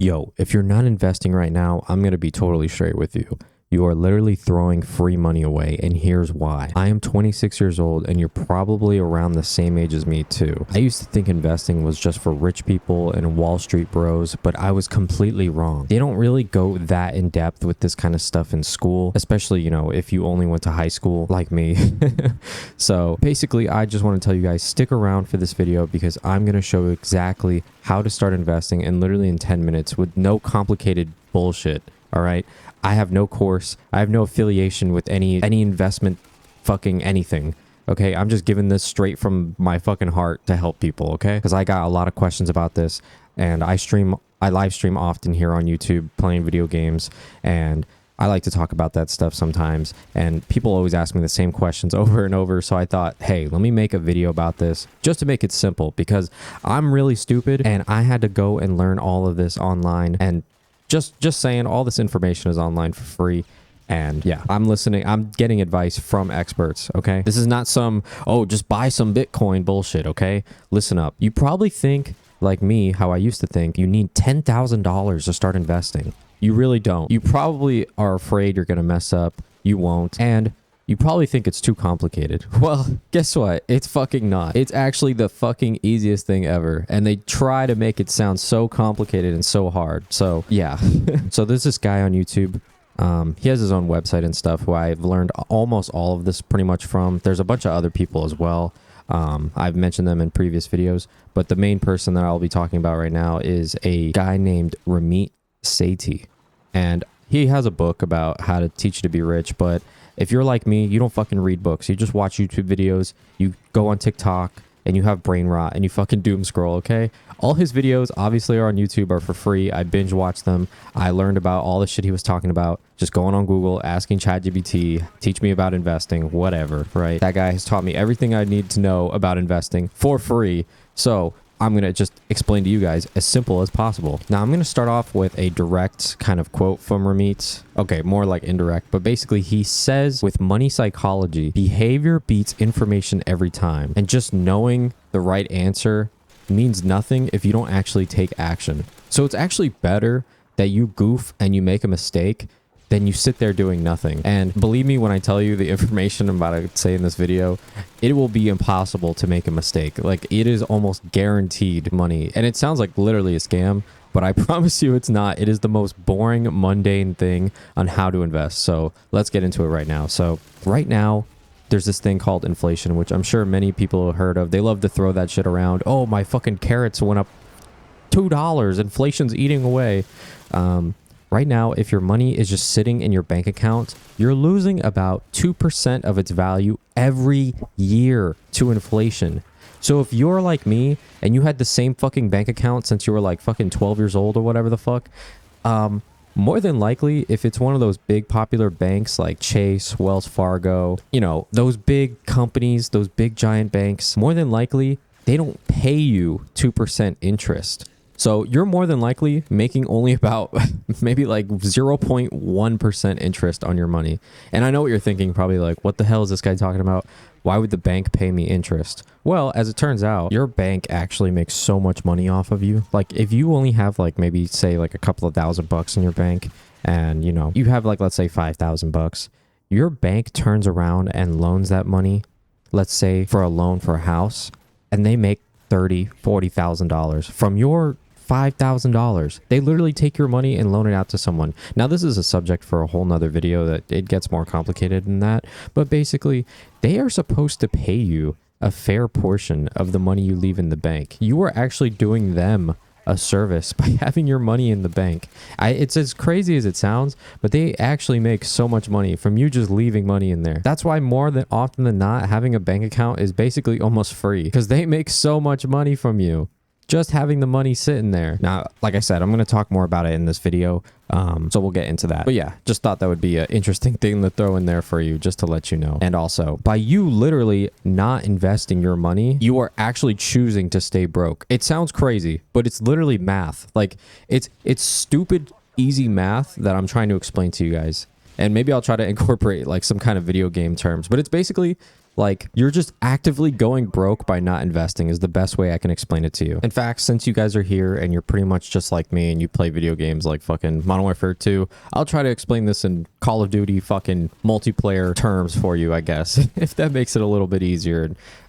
Yo, if you're not investing right now, I'm going to be totally straight with you. You are literally throwing free money away, and here's why. I am 26 years old, and you're probably around the same age as me too. I used to think investing was just for rich people and Wall Street bros, but I was completely wrong. They don't really go that in depth with this kind of stuff in school, especially, if you only went to high school like me. So basically, I just want to tell you guys, stick around for this video because I'm going to show you exactly how to start investing and literally in 10 minutes with no complicated bullshit. All right. I have no course. I have no affiliation with any investment fucking anything. Okay. I'm just giving this straight from my fucking heart to help people. Okay. Because I got a lot of questions about this, and I live stream often here on YouTube playing video games, and I like to talk about that stuff sometimes. And people always ask me the same questions over and over. So I thought, hey, let me make a video about this just to make it simple, because I'm really stupid and I had to go and learn all of this online. And just saying, all this information is online for free. And yeah, I'm listening. I'm getting advice from experts. Okay. This is not some, oh, just buy some Bitcoin bullshit. Okay. Listen up. You probably think like me, how I used to think, you need $10,000 to start investing. You really don't. You probably are afraid you're going to mess up. You won't. And you probably think it's too complicated. Well, guess what? It's fucking not. It's actually the fucking easiest thing ever. And they try to make it sound so complicated and so hard. So yeah. So there's this guy on YouTube. He has his own website and stuff who I've learned almost all of this pretty much from. There's a bunch of other people as well. I've mentioned them in previous videos, but the main person that I'll be talking about right now is a guy named Ramit Sethi. And he has a book about how to teach you to be rich. But if you're like me, you don't fucking read books. You just watch YouTube videos, you go on TikTok, and you have brain rot, and you fucking doom scroll, okay? All his videos obviously are on YouTube, are for free. I binge watched them. I learned about all the shit he was talking about, just going on Google, asking ChatGPT, teach me about investing, whatever, right? That guy has taught me everything I need to know about investing for free. So I'm going to just explain to you guys as simple as possible. Now, I'm going to start off with a direct kind of quote from Ramit. Okay, more like indirect, but basically he says, with money psychology, behavior beats information every time. And just knowing the right answer means nothing if you don't actually take action. So it's actually better that you goof and you make a mistake then you sit there doing nothing. And believe me when I tell you the information I'm about to say in this video, it will be impossible to make a mistake. Like, it is almost guaranteed money. And it sounds like literally a scam, but I promise you it's not. It is the most boring, mundane thing on how to invest. So let's get into it right now. So right now, there's this thing called inflation, which I'm sure many people have heard of. They love to throw that shit around. Oh, my fucking carrots went up $2. Inflation's eating away. Right now, if your money is just sitting in your bank account, you're losing about 2% of its value every year to inflation. So if you're like me and you had the same fucking bank account since you were like fucking 12 years old or whatever the fuck, more than likely, if it's one of those big popular banks like Chase, Wells Fargo, those big companies, those big giant banks, more than likely, they don't pay you 2% interest. So you're more than likely making only about maybe like 0.1% interest on your money. And I know what you're thinking, probably like, what the hell is this guy talking about? Why would the bank pay me interest? Well, as it turns out, your bank actually makes so much money off of you. Like, if you only have like maybe say like a couple of $1,000 in your bank, and you have like, let's say $5,000, your bank turns around and loans that money, let's say for a loan for a house, and they make $30,000, $40,000 from your $5,000. They literally take your money and loan it out to someone. Now, this is a subject for a whole nother video that it gets more complicated than that. But basically, they are supposed to pay you a fair portion of the money you leave in the bank. You are actually doing them a service by having your money in the bank. It's as crazy as it sounds, but they actually make so much money from you just leaving money in there. That's why more than often than not, having a bank account is basically almost free because they make so much money from you just having the money sitting there. Now, like I said, I'm going to talk more about it in this video, so we'll get into that. But yeah, just thought that would be an interesting thing to throw in there for you, just to let you know. And also, by you literally not investing your money, you are actually choosing to stay broke. It sounds crazy, but it's literally math. Like, it's stupid, easy math that I'm trying to explain to you guys. And maybe I'll try to incorporate like some kind of video game terms, but it's basically Like, you're just actively going broke by not investing is the best way I can explain it to you. In fact, since you guys are here and you're pretty much just like me and you play video games like fucking Modern Warfare 2, I'll try to explain this in Call of Duty fucking multiplayer terms for you, I guess, if that makes it a little bit easier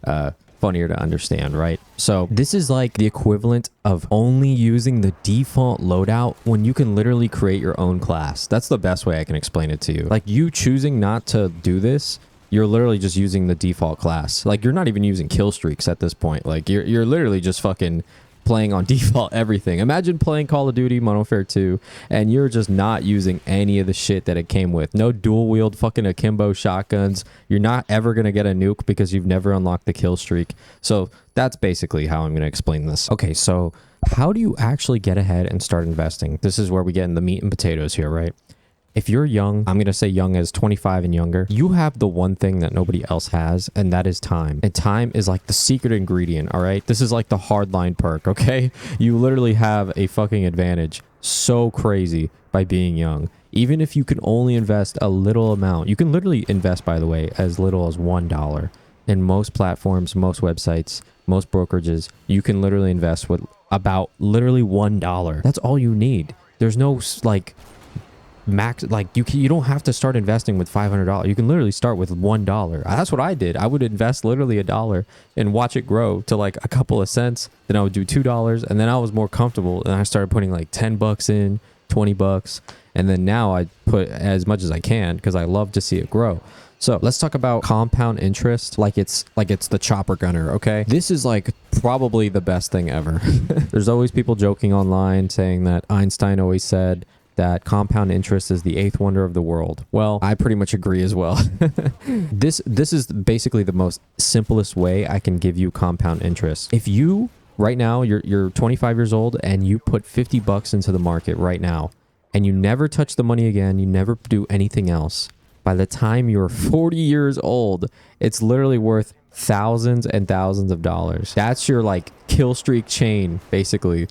and funnier to understand, right? So this is like the equivalent of only using the default loadout when you can literally create your own class. That's the best way I can explain it to you. Like, you choosing not to do this, you're literally just using the default class. Like, you're not even using kill streaks at this point. Like, you're literally just fucking playing on default everything. Imagine playing Call of Duty Modern Warfare 2 and you're just not using any of the shit that it came with. No dual wield fucking akimbo shotguns. You're not ever going to get a nuke because you've never unlocked the kill streak. So that's basically how I'm going to explain this. Okay, so how do you actually get ahead and start investing? This is where we get in the meat and potatoes here, right? If you're young, I'm going to say young as 25 and younger, you have the one thing that nobody else has, and that is time. And time is like the secret ingredient, all right? This is like the hardline perk, okay? You literally have a fucking advantage so crazy by being young. Even if you can only invest a little amount, you can literally invest, by the way, as little as $1. In most platforms, most websites, most brokerages, you can literally invest with about literally $1. That's all you need. There's no like max, like you don't have to start investing with $500. You can literally start with $1. That's what I did. I would invest literally $1 and watch it grow to like a couple of cents. Then I would do $2, and then I was more comfortable and I started putting like $10 in, $20, and then now I put as much as I can because I love to see it grow. So let's talk about compound interest like it's the chopper gunner, okay? This is like probably the best thing ever. There's always people joking online saying that Einstein always said that compound interest is the 8th wonder of the world. Well, I pretty much agree as well. This is basically the most simplest way I can give you compound interest. If you right now you're 25 years old and you put $50 into the market right now and you never touch the money again, you never do anything else, by the time you're 40 years old, it's literally worth thousands and thousands of dollars. That's your like kill streak chain, basically.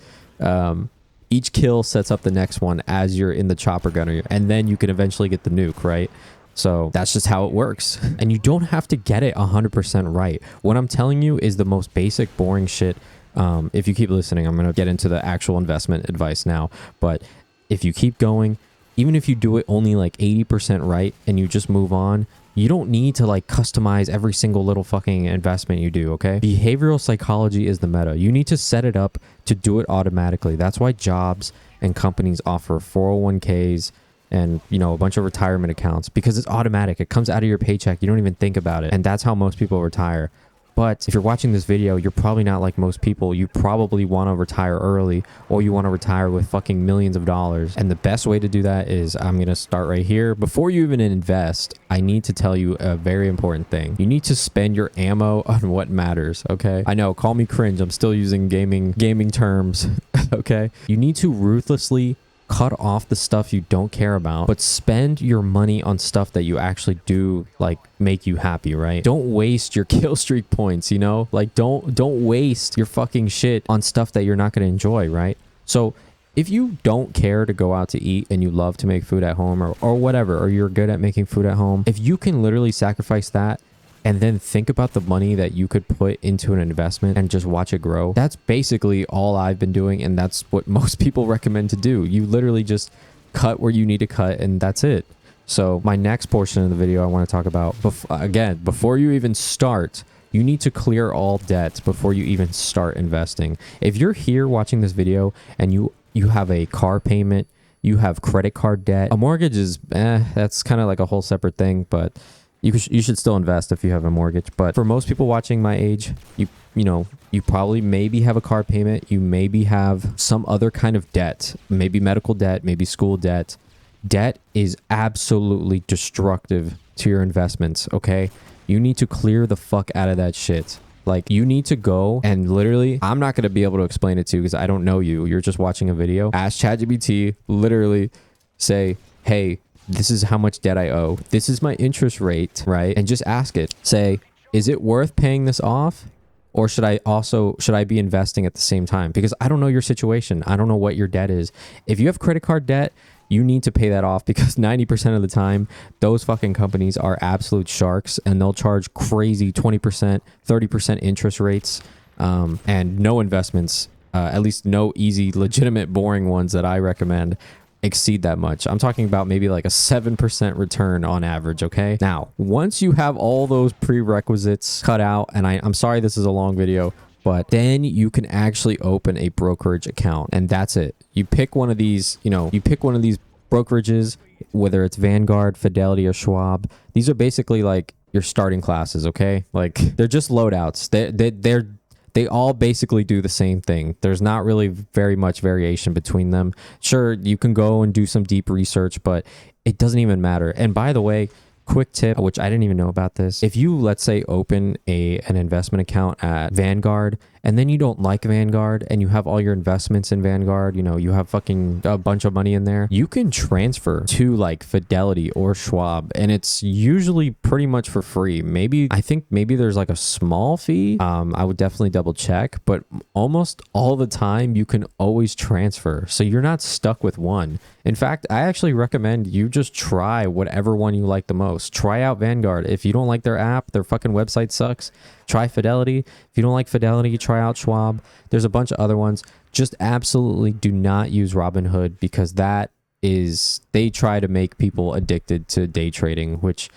Each kill sets up the next one as you're in the chopper gunner, and then you can eventually get the nuke, right? So that's just how it works. And you don't have to get it 100% right. What I'm telling you is the most basic, boring shit. If you keep listening, I'm going to get into the actual investment advice now. But if you keep going, even if you do it only like 80% right and you just move on, you don't need to like customize every single little fucking investment you do, okay? Behavioral psychology is the meta. You need to set it up to do it automatically. That's why jobs and companies offer 401ks and, you know, a bunch of retirement accounts, because it's automatic. It comes out of your paycheck. You don't even think about it. And that's how most people retire. But if you're watching this video, you're probably not like most people. You probably want to retire early, or you want to retire with fucking millions of dollars. And the best way to do that is, I'm going to start right here. Before you even invest, I need to tell you a very important thing. You need to spend your ammo on what matters, okay? I know, call me cringe. I'm still using gaming terms, okay? You need to ruthlessly cut off the stuff you don't care about, but spend your money on stuff that you actually do like make you happy, right? Don't waste your kill streak points, you know? Like don't waste your fucking shit on stuff that you're not going to enjoy, right? So if you don't care to go out to eat and you love to make food at home or whatever, or you're good at making food at home, if you can literally sacrifice that and then think about the money that you could put into an investment and just watch it grow, that's basically all I've been doing, and that's what most people recommend to do. You literally just cut where you need to cut, and that's it. So my next portion of the video I want to talk about, before you even start, you need to clear all debts before you even start investing. If you're here watching this video and you have a car payment, you have credit card debt, a mortgage is, that's kind of like a whole separate thing, but you should still invest if you have a mortgage. But for most people watching my age, you probably maybe have a car payment. You maybe have some other kind of debt, maybe medical debt, maybe school debt. Debt is absolutely destructive to your investments, okay? You need to clear the fuck out of that shit. Like, you need to go and literally, I'm not going to be able to explain it to you because I don't know you. You're just watching a video. Ask ChatGPT, literally say, hey, this is how much debt I owe. This is my interest rate, right? And just ask it. Say, is it worth paying this off? Or should I be investing at the same time? Because I don't know your situation. I don't know what your debt is. If you have credit card debt, you need to pay that off because 90% of the time, those fucking companies are absolute sharks and they'll charge crazy 20%, 30% interest rates, and no investments, at least no easy, legitimate, boring ones that I recommend exceed that much. I'm talking about maybe like a 7% return on average, okay? Now, once you have all those prerequisites cut out, and I'm sorry this is a long video, but then you can actually open a brokerage account, and that's it. You pick one of these, you pick one of these brokerages, whether it's Vanguard, Fidelity, or Schwab. These are basically like your starting classes, okay? Like they're just loadouts. They all basically do the same thing. There's not really very much variation between them. Sure, you can go and do some deep research, but it doesn't even matter. And by the way, quick tip, which I didn't even know about this. If you, let's say, open an investment account at Vanguard and then you don't like Vanguard and you have all your investments in Vanguard, you have fucking a bunch of money in there, you can transfer to like Fidelity or Schwab, and it's usually pretty much for free. I think maybe there's like a small fee. I would definitely double check, but almost all the time you can always transfer. So you're not stuck with one. In fact, I actually recommend you just try whatever one you like the most. Try out Vanguard. If you don't like their app, their fucking website sucks, try Fidelity. If you don't like Fidelity, try out Schwab. There's a bunch of other ones. Just absolutely do not use Robinhood because they try to make people addicted to day trading, which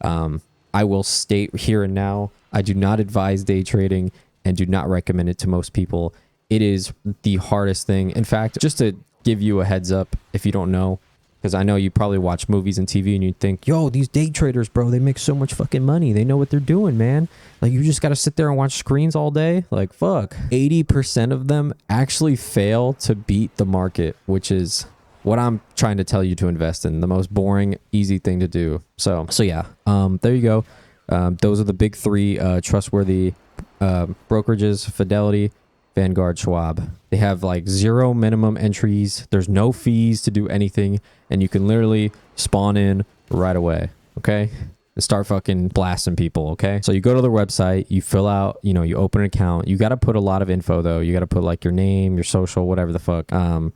I will state here and now, I do not advise day trading and do not recommend it to most people. It is the hardest thing. In fact, just to give you a heads up if you don't know, because I know you probably watch movies and TV and you think, yo, these day traders, bro, they make so much fucking money. They know what they're doing, man. Like, you just got to sit there and watch screens all day. Like, fuck. 80% of them actually fail to beat the market, which is what I'm trying to tell you to invest in. The most boring, easy thing to do. So yeah, there you go. Those are the big three trustworthy brokerages: Fidelity, Vanguard, Schwab. They have like 0 minimum entries. There's no fees to do anything. And you can literally spawn in right away. Okay. And start fucking blasting people. Okay. So you go to their website, you fill out, you open an account. You got to put a lot of info though. You got to put like your name, your social, whatever the fuck.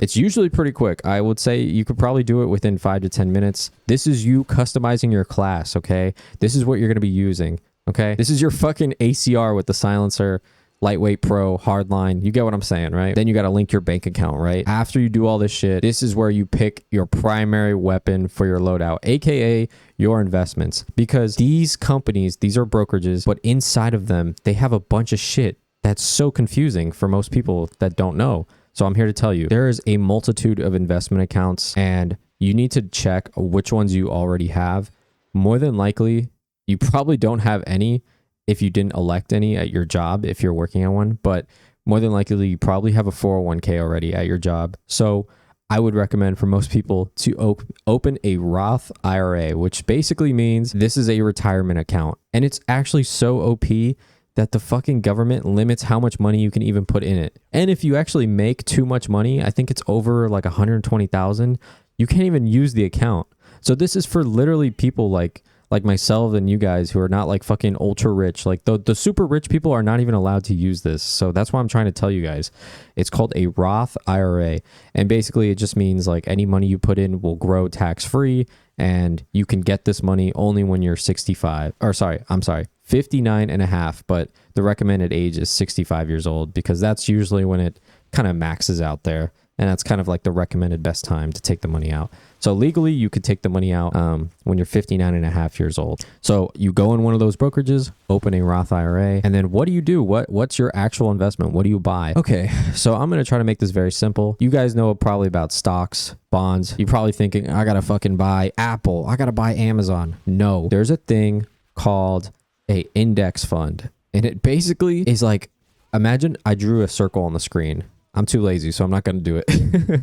It's usually pretty quick. I would say you could probably do it within 5 to 10 minutes. This is you customizing your class. Okay. This is what you're going to be using. Okay. This is your fucking ACR with the silencer. Lightweight Pro, hardline. You get what I'm saying, right? Then you got to link your bank account, right? After you do all this shit, this is where you pick your primary weapon for your loadout, aka your investments. Because these companies, these are brokerages, but inside of them, they have a bunch of shit that's so confusing for most people that don't know. So I'm here to tell you, there is a multitude of investment accounts and you need to check which ones you already have. More than likely, you probably don't have any if you didn't elect any at your job, if you're working on one, but more than likely you probably have a 401k already at your job. So I would recommend for most people to open a Roth IRA, which basically means this is a retirement account. And it's actually so OP that the fucking government limits how much money you can even put in it. And if you actually make too much money, I think it's over like 120,000, you can't even use the account. So this is for literally people like myself and you guys who are not like fucking ultra rich. Like the super rich people are not even allowed to use this. So that's why I'm trying to tell you guys. It's called a Roth IRA. And basically it just means like any money you put in will grow tax free, and you can get this money only when you're 59 and a half, but the recommended age is 65 years old because that's usually when it kind of maxes out there. And that's kind of like the recommended best time to take the money out. So legally, you could take the money out when you're 59 and a half years old. So you go in one of those brokerages, open a Roth IRA, and then what do you do? What's your actual investment? What do you buy? Okay, so I'm going to try to make this very simple. You guys know probably about stocks, bonds. You're probably thinking, I got to fucking buy Apple. I got to buy Amazon. No, there's a thing called a index fund. And it basically is like, imagine I drew a circle on the screen. I'm too lazy, so I'm not going to do it.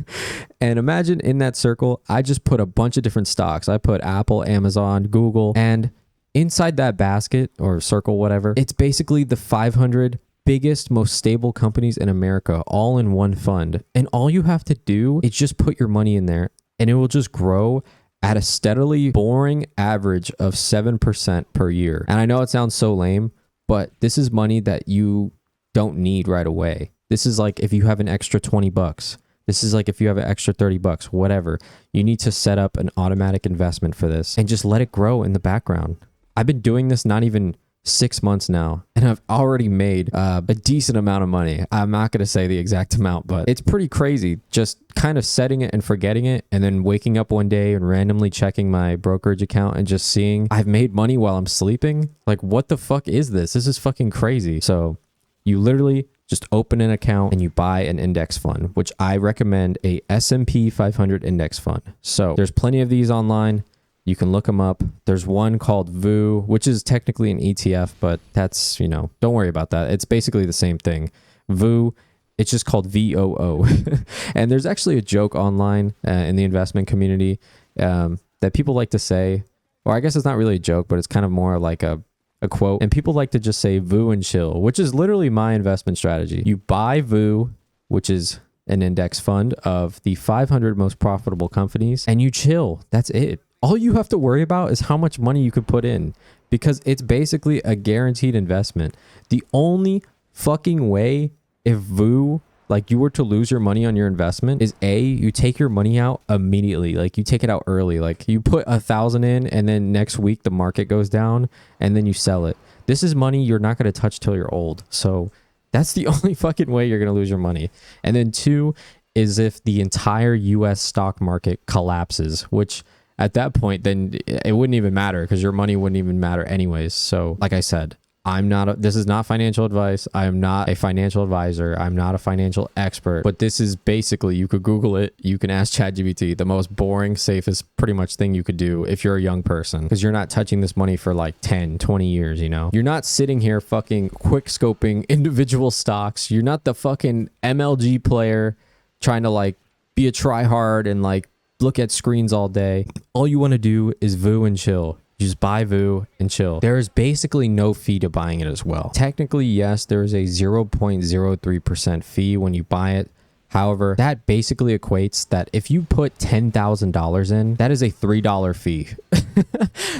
And imagine in that circle, I just put a bunch of different stocks. I put Apple, Amazon, Google, and inside that basket or circle, whatever, it's basically the 500 biggest, most stable companies in America, all in one fund. And all you have to do is just put your money in there and it will just grow at a steadily boring average of 7% per year. And I know it sounds so lame, but this is money that you don't need right away. This is like if you have an extra $20, This is like if you have an extra 30 bucks, whatever. You need to set up an automatic investment for this and just let it grow in the background. I've been doing this not even 6 months now, and I've already made a decent amount of money. I'm not going to say the exact amount, but it's pretty crazy. Just kind of setting it and forgetting it, and then waking up one day and randomly checking my brokerage account and just seeing I've made money while I'm sleeping. Like, what the fuck is this? This is fucking crazy. So you literally just open an account and you buy an index fund, which I recommend a S&P 500 index fund. So there's plenty of these online. You can look them up. There's one called VOO, which is technically an ETF, but that's, you know, don't worry about that. It's basically the same thing. VOO, it's just called VOO. And there's actually a joke online in the investment community that people like to say, or I guess it's not really a joke, but it's kind of more like a quote. And people like to just say VOO and chill, which is literally my investment strategy. You buy VOO, which is an index fund of the 500 most profitable companies, and you chill. That's it. All you have to worry about is how much money you could put in, because it's basically a guaranteed investment. The only fucking way if VOO, like, you were to lose your money on your investment is A, you take your money out immediately. Like, you take it out early. Like, you put 1,000 in and then next week the market goes down and then you sell it. This is money you're not going to touch till you're old. So that's the only fucking way you're going to lose your money. And then 2 is if the entire US stock market collapses, which at that point, then it wouldn't even matter because your money wouldn't even matter anyways. So like I said, this is not financial advice. I am not a financial advisor. I'm not a financial expert, but this is basically, you could Google it. You can ask ChatGPT, the most boring, safest, pretty much thing you could do if you're a young person, because you're not touching this money for like 10, 20 years, you know? You're not sitting here fucking quick scoping individual stocks. You're not the fucking MLG player trying to like be a tryhard and like look at screens all day. All you want to do is VOO and chill. You just buy VOO and chill. There is basically no fee to buying it as well. Technically, yes, there is a 0.03% fee when you buy it. However, that basically equates that if you put $10,000 in, that is a $3 fee.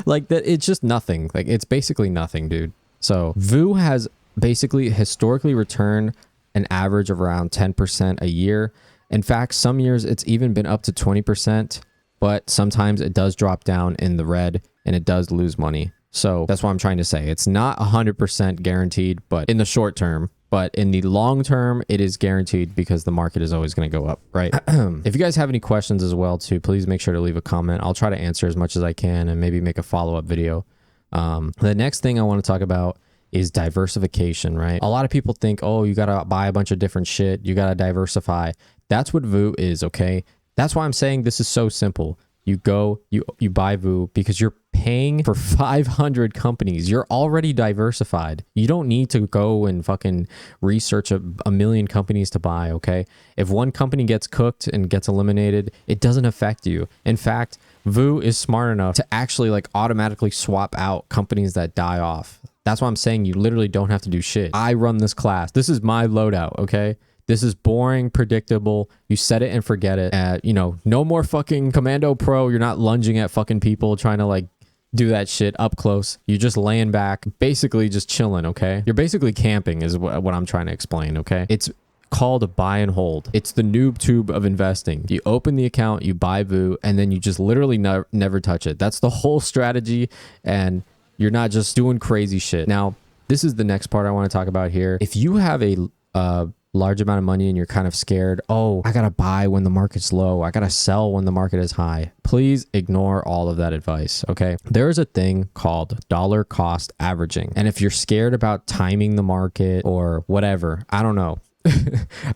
Like, that, it's just nothing. Like, it's basically nothing, dude. So VOO has basically historically returned an average of around 10% a year. In fact, some years it's even been up to 20%, but sometimes it does drop down in the red and it does lose money. So that's what I'm trying to say. It's not 100% guaranteed, but in the short term, but in the long term, it is guaranteed because the market is always going to go up, right? If you guys have any questions as well too, please make sure to leave a comment. I'll try to answer as much as I can and maybe make a follow-up video. The next thing I want to talk about is diversification, right? A lot of people think, oh, you got to buy a bunch of different shit. You got to diversify. That's what VOO is, okay? That's why I'm saying this is so simple. You go, you buy VOO because you're paying for 500 companies. You're already diversified. You don't need to go and fucking research a million companies to buy, okay? If one company gets cooked and gets eliminated, it doesn't affect you. In fact, VOO is smart enough to actually like automatically swap out companies that die off. That's why I'm saying you literally don't have to do shit. I run this class. This is my loadout, okay? This is boring, predictable. You set it and forget it. You know, no more fucking Commando Pro. You're not lunging at fucking people trying to like do that shit up close. You're just laying back, basically just chilling, okay? You're basically camping is what I'm trying to explain, okay? It's called a buy and hold. It's the noob tube of investing. You open the account, you buy VOO, and then you just literally never touch it. That's the whole strategy, and you're not just doing crazy shit. Now, this is the next part I want to talk about here. If you have a large amount of money and you're kind of scared, oh, I gotta buy when the market's low, I gotta sell when the market is high, please ignore all of that advice, okay? There is a thing called dollar cost averaging. And if you're scared about timing the market or whatever, I don't know.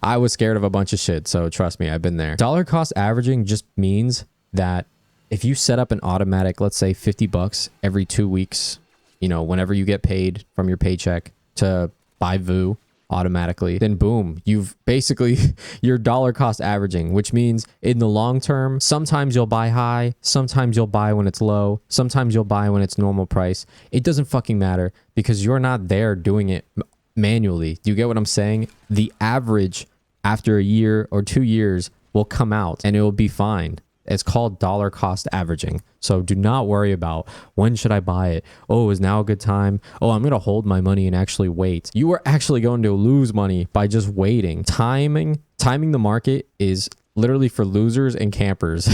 I was scared of a bunch of shit, so trust me, I've been there. Dollar cost averaging just means that if you set up an automatic, let's say 50 bucks every 2 weeks, you know, whenever you get paid from your paycheck to buy VOO automatically, then boom, you've basically, you're dollar cost averaging, which means in the long term, sometimes you'll buy high, sometimes you'll buy when it's low, sometimes you'll buy when it's normal price. It doesn't fucking matter because you're not there doing it manually. Do you get what I'm saying? The average after a year or 2 years will come out and it will be fine. It's called dollar cost averaging. So do not worry about when should I buy it? Oh, is now a good time? Oh, I'm going to hold my money and actually wait. You are actually going to lose money by just waiting. Timing the market is literally for losers and campers.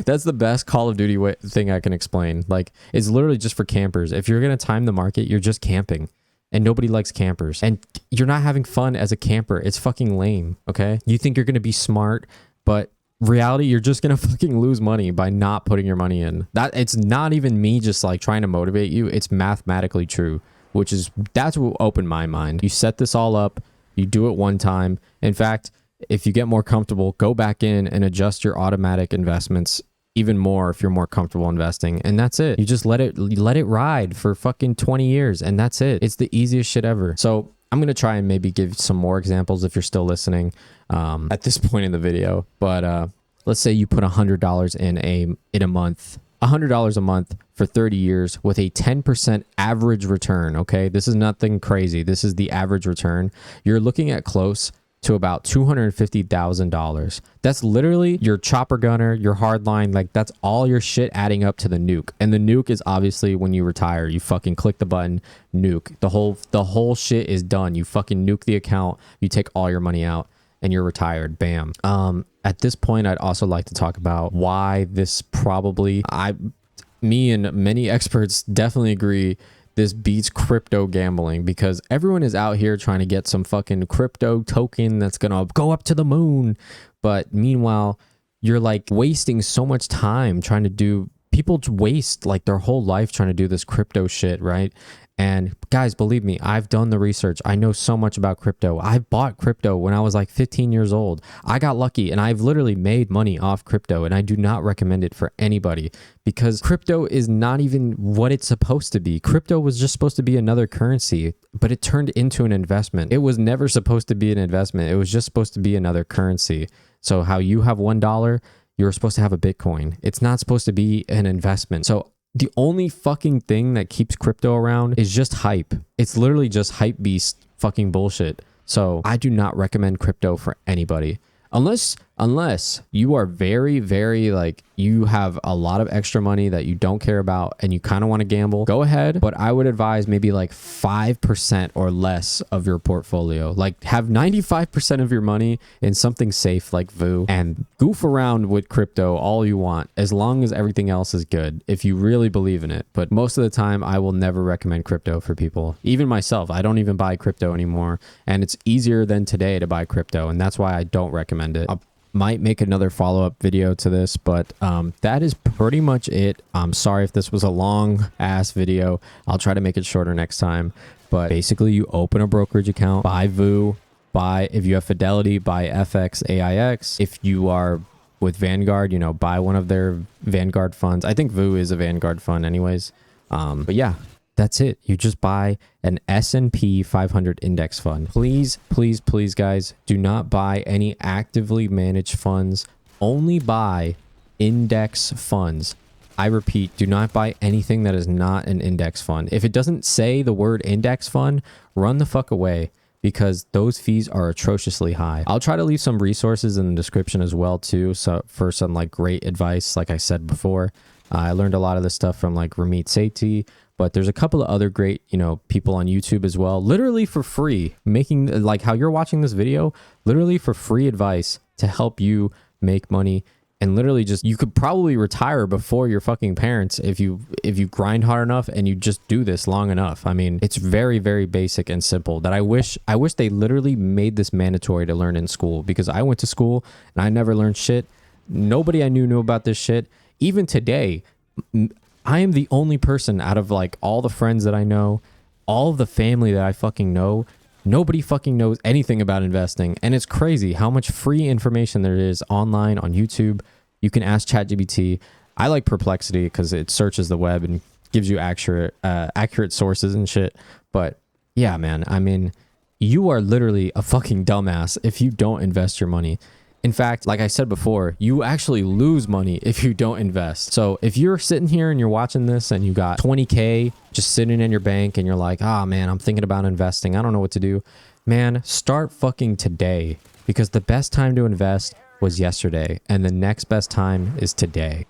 That's the best Call of Duty thing I can explain. Like, it's literally just for campers. If you're going to time the market, you're just camping. And nobody likes campers. And you're not having fun as a camper. It's fucking lame, okay? You think you're going to be smart, but reality, you're just going to fucking lose money by not putting your money in. That it's not even me just like trying to motivate you. It's mathematically true, that's what opened my mind. You set this all up. You do it one time. In fact, if you get more comfortable, go back in and adjust your automatic investments even more if you're more comfortable investing, and that's it. You just let it ride for fucking 20 years, and that's it. It's the easiest shit ever. So I'm gonna try and maybe give some more examples if you're still listening at this point in the video. But let's say you put $100 in a month, $100 a month for 30 years with a 10% average return. Okay, this is nothing crazy. This is the average return. You're looking at close to about $250,000. That's literally your chopper gunner, your hardline, like that's all your shit adding up to the nuke. And the nuke is obviously when you retire, you fucking click the button, nuke. The whole shit is done. You fucking nuke the account, you take all your money out and you're retired. Bam. At this point, I'd also like to talk about why this probably, me and many experts definitely agree this beats crypto gambling, because everyone is out here trying to get some fucking crypto token that's gonna go up to the moon. But meanwhile, you're like wasting so much time trying to do, people waste like their whole life trying to do this crypto shit, right? And guys, believe me, I've done the research. I know so much about crypto. I bought crypto when I was like 15 years old. I got lucky and I've literally made money off crypto, and I do not recommend it for anybody because crypto is not even what it's supposed to be. Crypto was just supposed to be another currency, but it turned into an investment. It was never supposed to be an investment. It was just supposed to be another currency. So how you have $1, you're supposed to have a Bitcoin. It's not supposed to be an investment. So the only fucking thing that keeps crypto around is just hype. It's literally just hype beast fucking bullshit. So I do not recommend crypto for anybody. Unless you are very, very like, you have a lot of extra money that you don't care about and you kind of want to gamble, go ahead. But I would advise maybe like 5% or less of your portfolio. Like have 95% of your money in something safe like VU, and goof around with crypto all you want, as long as everything else is good, if you really believe in it. But most of the time, I will never recommend crypto for people. Even myself, I don't even buy crypto anymore. And it's easier than today to buy crypto. And that's why I don't recommend it. Might make another follow-up video to this, but that is pretty much it. I'm sorry if this was a long ass video. I'll try to make it shorter next time. But basically, you open a brokerage account, buy VU, if you have Fidelity, buy FX, AIX. If you are with Vanguard, you know, buy one of their Vanguard funds. I think VU is a Vanguard fund anyways. But yeah, that's it. You just buy an S&P 500 index fund. Please, please, please, guys, do not buy any actively managed funds. Only buy index funds. I repeat, do not buy anything that is not an index fund. If it doesn't say the word index fund, run the fuck away, because those fees are atrociously high. I'll try to leave some resources in the description as well too, so for some like great advice. Like I said before, I learned a lot of this stuff from like Ramit Sethi, but there's a couple of other great, you know, people on YouTube as well, literally for free, making like how you're watching this video, literally for free advice to help you make money. And literally just, you could probably retire before your fucking parents if you grind hard enough and you just do this long enough. I mean, it's very, very basic and simple that I wish they literally made this mandatory to learn in school, because I went to school and I never learned shit. Nobody I knew about this shit. Even today, I am the only person out of like all the friends that I know, all of the family that I fucking know, nobody fucking knows anything about investing. And it's crazy how much free information there is online on YouTube. You can ask ChatGPT. I like Perplexity because it searches the web and gives you accurate sources and shit. But yeah, man, I mean, you are literally a fucking dumbass if you don't invest your money. In fact, like I said before, you actually lose money if you don't invest. So if you're sitting here and you're watching this and you got 20K just sitting in your bank and you're like, ah, man, I'm thinking about investing, I don't know what to do. Man, start fucking today, because the best time to invest was yesterday, and the next best time is today.